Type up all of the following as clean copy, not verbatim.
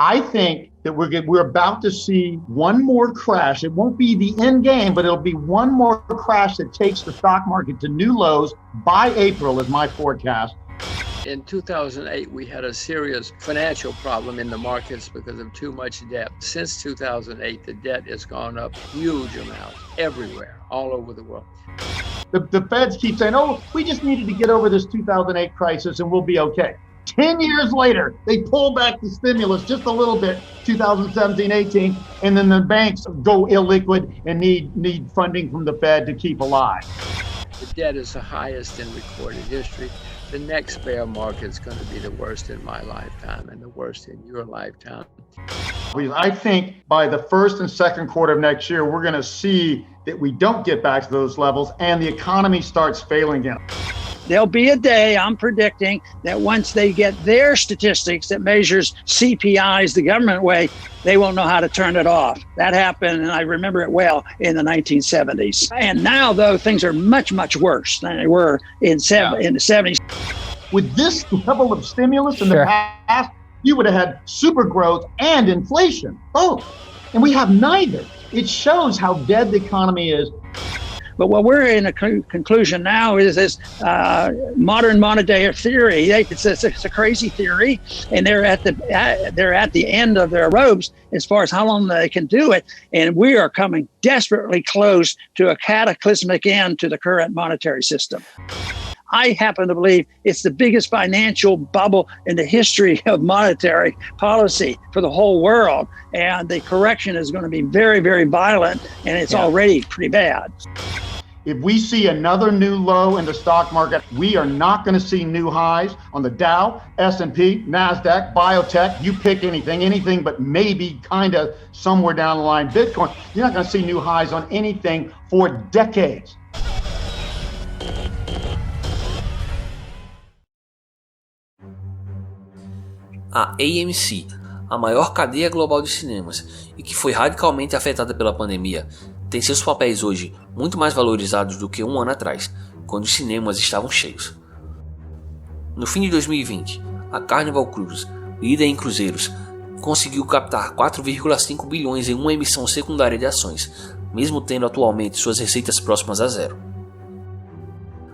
I think that we're about to see one more crash. It won't be the end game, but it'll be one more crash that takes the stock market to new lows by April is my forecast. In 2008, we had a serious financial problem in the markets because of too much debt. Since 2008, the debt has gone up huge amounts everywhere, all over the world. The feds keep saying, oh, we just needed to get over this 2008 crisis and we'll be okay. 10 years later, they pull back the stimulus just a little bit, 2017, 18, and then the banks go illiquid and need funding from the Fed to keep alive. The debt is the highest in recorded history. The next bear market is going to be the worst in my lifetime and the worst in your lifetime. I think by the first and second quarter of next year, we're going to see that we don't get back to those levels and the economy starts failing again. There'll be a day, I'm predicting, that once they get their statistics that measures CPIs the government way, they won't know how to turn it off. That happened, and I remember it well, in the 1970s. And now, though, things are much, much worse than they were in the 70s. With this level of stimulus in the past, you would have had super growth and inflation, both. And we have neither. It shows how dead the economy is. But what we're in a conclusion now is this modern monetary theory. It's a crazy theory, and they're at the end of their ropes as far as how long they can do it. And we are coming desperately close to a cataclysmic end to the current monetary system. I happen to believe it's the biggest financial bubble in the history of monetary policy for the whole world. And the correction is going to be very, very violent, and it's already pretty bad. If we see another new low in the stock market, we are not going to see new highs on the Dow, S&P, NASDAQ, biotech. You pick anything but maybe kind of somewhere down the line, Bitcoin. You're not going to see new highs on anything for decades. A AMC, a maior cadeia global de cinemas e que foi radicalmente afetada pela pandemia, tem seus papéis hoje muito mais valorizados do que um ano atrás, quando os cinemas estavam cheios. No fim de 2020, a Carnival Cruise, líder em cruzeiros, conseguiu captar 4,5 bilhões em uma emissão secundária de ações, mesmo tendo atualmente suas receitas próximas a zero.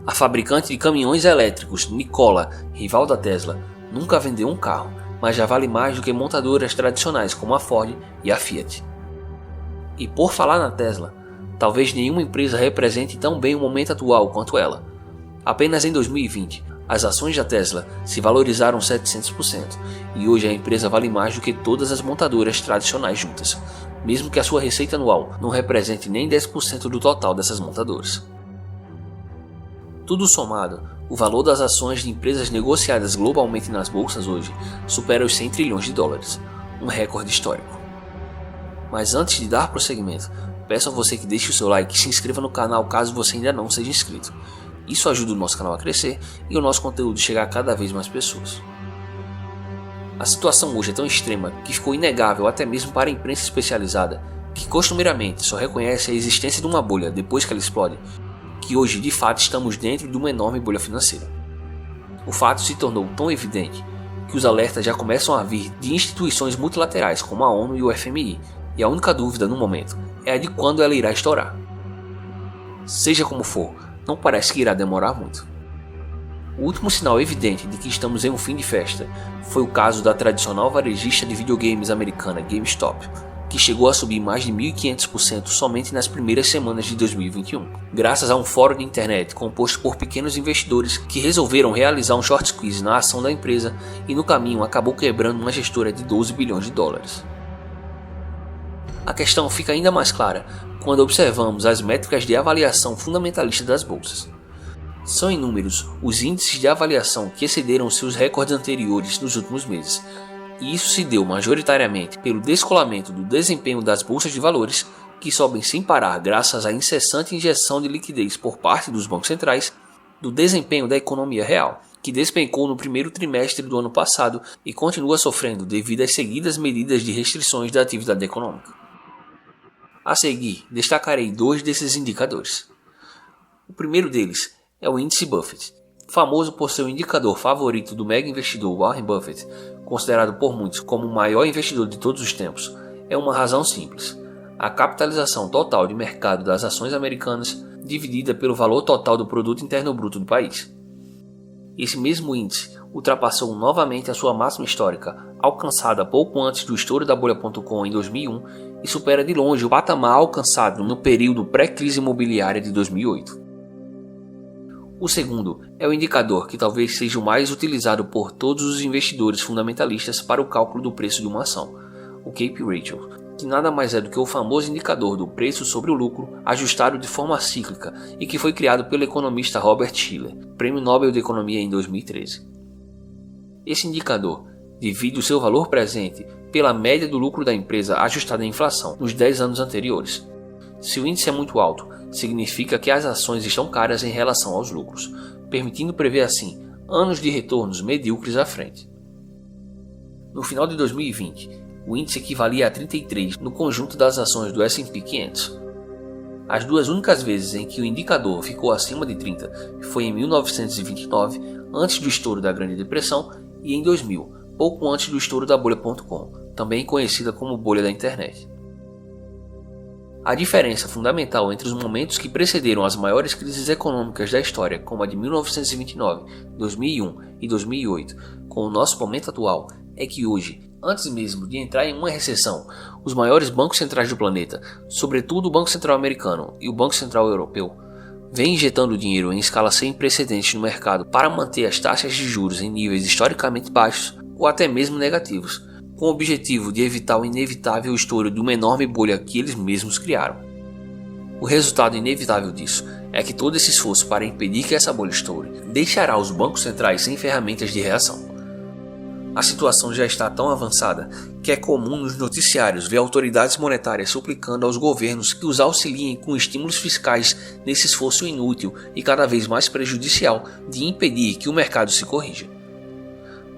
A fabricante de caminhões elétricos Nikola, rival da Tesla, nunca vendeu um carro, mas já vale mais do que montadoras tradicionais como a Ford e a Fiat. E por falar na Tesla, talvez nenhuma empresa represente tão bem o momento atual quanto ela. Apenas em 2020, as ações da Tesla se valorizaram 700% e hoje a empresa vale mais do que todas as montadoras tradicionais juntas, mesmo que a sua receita anual não represente nem 10% do total dessas montadoras. Tudo somado, o valor das ações de empresas negociadas globalmente nas bolsas hoje supera os 100 trilhões de dólares, um recorde histórico. Mas antes de dar prosseguimento, peço a você que deixe o seu like e se inscreva no canal caso você ainda não seja inscrito. Isso ajuda o nosso canal a crescer e o nosso conteúdo chegar a cada vez mais pessoas. A situação hoje é tão extrema que ficou inegável até mesmo para a imprensa especializada, que costumeiramente só reconhece a existência de uma bolha depois que ela explode, que hoje de fato estamos dentro de uma enorme bolha financeira. O fato se tornou tão evidente que os alertas já começam a vir de instituições multilaterais como a ONU e o FMI, e a única dúvida no momento é a de quando ela irá estourar. Seja como for, não parece que irá demorar muito. O último sinal evidente de que estamos em um fim de festa foi o caso da tradicional varejista de videogames americana GameStop, que chegou a subir mais de 1.500% somente nas primeiras semanas de 2021, graças a um fórum de internet composto por pequenos investidores que resolveram realizar um short squeeze na ação da empresa e no caminho acabou quebrando uma gestora de 12 bilhões de dólares. A questão fica ainda mais clara quando observamos as métricas de avaliação fundamentalista das bolsas. São inúmeros os índices de avaliação que excederam seus recordes anteriores nos últimos meses, e isso se deu majoritariamente pelo descolamento do desempenho das bolsas de valores, que sobem sem parar graças à incessante injeção de liquidez por parte dos bancos centrais, do desempenho da economia real, que despencou no primeiro trimestre do ano passado e continua sofrendo devido às seguidas medidas de restrições da atividade econômica. A seguir, destacarei dois desses indicadores. O primeiro deles é o índice Buffett, famoso por ser o indicador favorito do mega investidor Warren Buffett, considerado por muitos como o maior investidor de todos os tempos, é uma razão simples: a capitalização total de mercado das ações americanas dividida pelo valor total do produto interno bruto do país. Esse mesmo índice ultrapassou novamente a sua máxima histórica, alcançada pouco antes do estouro da bolha.com em 2001, e supera de longe o patamar alcançado no período pré-crise imobiliária de 2008. O segundo é o indicador que talvez seja o mais utilizado por todos os investidores fundamentalistas para o cálculo do preço de uma ação, o Cape Ratio, que nada mais é do que o famoso indicador do preço sobre o lucro ajustado de forma cíclica e que foi criado pelo economista Robert Shiller, Prêmio Nobel de Economia em 2013. Esse indicador divide o seu valor presente pela média do lucro da empresa ajustada à inflação nos 10 anos anteriores. Se o índice é muito alto, significa que as ações estão caras em relação aos lucros, permitindo prever assim anos de retornos medíocres à frente. No final de 2020, o índice equivalia a 33 no conjunto das ações do S&P 500. As duas únicas vezes em que o indicador ficou acima de 30 foi em 1929, antes do estouro da Grande Depressão, e em 2000, pouco antes do estouro da bolha.com, também conhecida como bolha da internet. A diferença fundamental entre os momentos que precederam as maiores crises econômicas da história, como a de 1929, 2001 e 2008, com o nosso momento atual, é que hoje, antes mesmo de entrar em uma recessão, os maiores bancos centrais do planeta, sobretudo o Banco Central Americano e o Banco Central Europeu, vêm injetando dinheiro em escala sem precedentes no mercado para manter as taxas de juros em níveis historicamente baixos ou até mesmo negativos, com o objetivo de evitar o inevitável estouro de uma enorme bolha que eles mesmos criaram. O resultado inevitável disso é que todo esse esforço para impedir que essa bolha estoure deixará os bancos centrais sem ferramentas de reação. A situação já está tão avançada que é comum nos noticiários ver autoridades monetárias suplicando aos governos que os auxiliem com estímulos fiscais nesse esforço inútil e cada vez mais prejudicial de impedir que o mercado se corrija.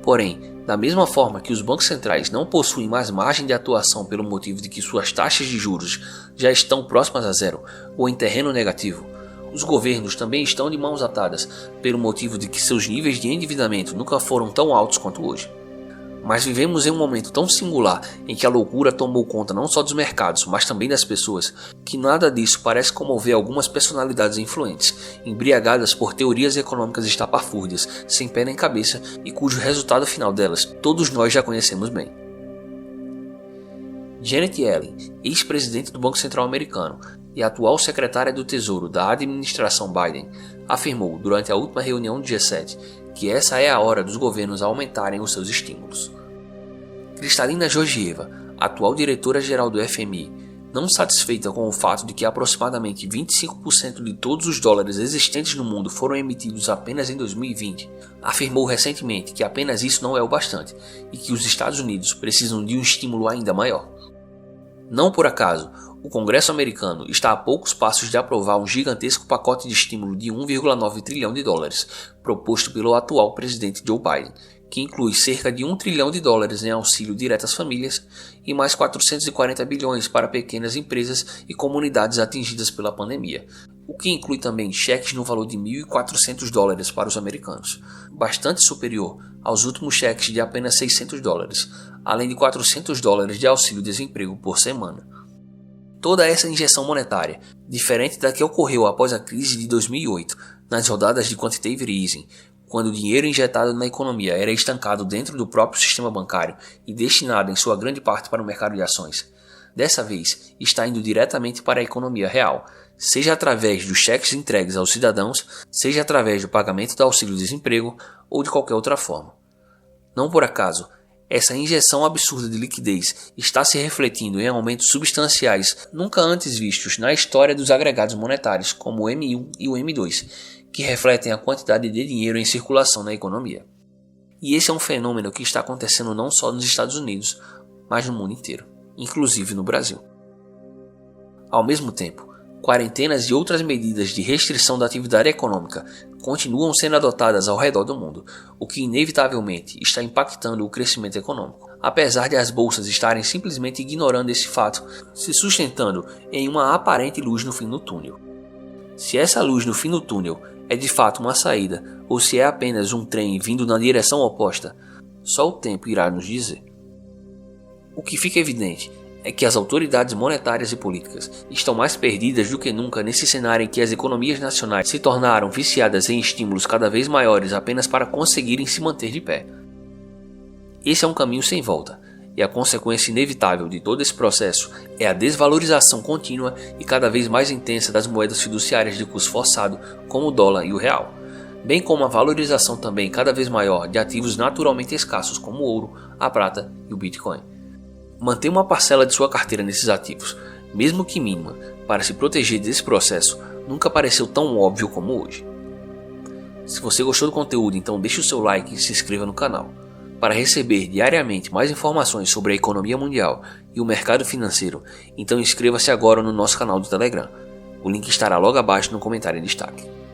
Porém, da mesma forma que os bancos centrais não possuem mais margem de atuação pelo motivo de que suas taxas de juros já estão próximas a zero ou em terreno negativo, os governos também estão de mãos atadas pelo motivo de que seus níveis de endividamento nunca foram tão altos quanto hoje. Mas vivemos em um momento tão singular em que a loucura tomou conta não só dos mercados, mas também das pessoas, que nada disso parece comover algumas personalidades influentes, embriagadas por teorias econômicas estapafúrdias, sem pé nem cabeça e cujo resultado final delas todos nós já conhecemos bem. Janet Yellen, ex-presidente do Banco Central Americano e atual secretária do Tesouro da administração Biden, afirmou durante a última reunião do G7 que essa é a hora dos governos aumentarem os seus estímulos. Kristalina Georgieva, atual diretora-geral do FMI, não satisfeita com o fato de que aproximadamente 25% de todos os dólares existentes no mundo foram emitidos apenas em 2020, afirmou recentemente que apenas isso não é o bastante e que os Estados Unidos precisam de um estímulo ainda maior. Não por acaso, o Congresso americano está a poucos passos de aprovar um gigantesco pacote de estímulo de 1,9 trilhão de dólares, proposto pelo atual presidente Joe Biden, que inclui cerca de 1 trilhão de dólares em auxílio direto às famílias e mais 440 bilhões para pequenas empresas e comunidades atingidas pela pandemia, o que inclui também cheques no valor de 1.400 dólares para os americanos, bastante superior aos últimos cheques de apenas 600 dólares, além de 400 dólares de auxílio-desemprego por semana. Toda essa injeção monetária, diferente da que ocorreu após a crise de 2008, nas rodadas de quantitative easing, quando o dinheiro injetado na economia era estancado dentro do próprio sistema bancário e destinado em sua grande parte para o mercado de ações, dessa vez está indo diretamente para a economia real, seja através dos cheques entregues aos cidadãos, seja através do pagamento do auxílio-desemprego ou de qualquer outra forma. Não por acaso, essa injeção absurda de liquidez está se refletindo em aumentos substanciais nunca antes vistos na história dos agregados monetários, como o M1 e o M2, que refletem a quantidade de dinheiro em circulação na economia. E esse é um fenômeno que está acontecendo não só nos Estados Unidos, mas no mundo inteiro, inclusive no Brasil. Ao mesmo tempo, quarentenas e outras medidas de restrição da atividade econômica continuam sendo adotadas ao redor do mundo, o que inevitavelmente está impactando o crescimento econômico, apesar de as bolsas estarem simplesmente ignorando esse fato, se sustentando em uma aparente luz no fim do túnel. Se essa luz no fim do túnel é de fato uma saída, ou se é apenas um trem vindo na direção oposta, só o tempo irá nos dizer. O que fica evidente é que as autoridades monetárias e políticas estão mais perdidas do que nunca nesse cenário em que as economias nacionais se tornaram viciadas em estímulos cada vez maiores apenas para conseguirem se manter de pé. Esse é um caminho sem volta, e a consequência inevitável de todo esse processo é a desvalorização contínua e cada vez mais intensa das moedas fiduciárias de curso forçado, como o dólar e o real, bem como a valorização também cada vez maior de ativos naturalmente escassos como o ouro, a prata e o Bitcoin. Manter uma parcela de sua carteira nesses ativos, mesmo que mínima, para se proteger desse processo, nunca pareceu tão óbvio como hoje. Se você gostou do conteúdo, então deixe o seu like e se inscreva no canal. Para receber diariamente mais informações sobre a economia mundial e o mercado financeiro, então inscreva-se agora no nosso canal do Telegram. O link estará logo abaixo no comentário em destaque.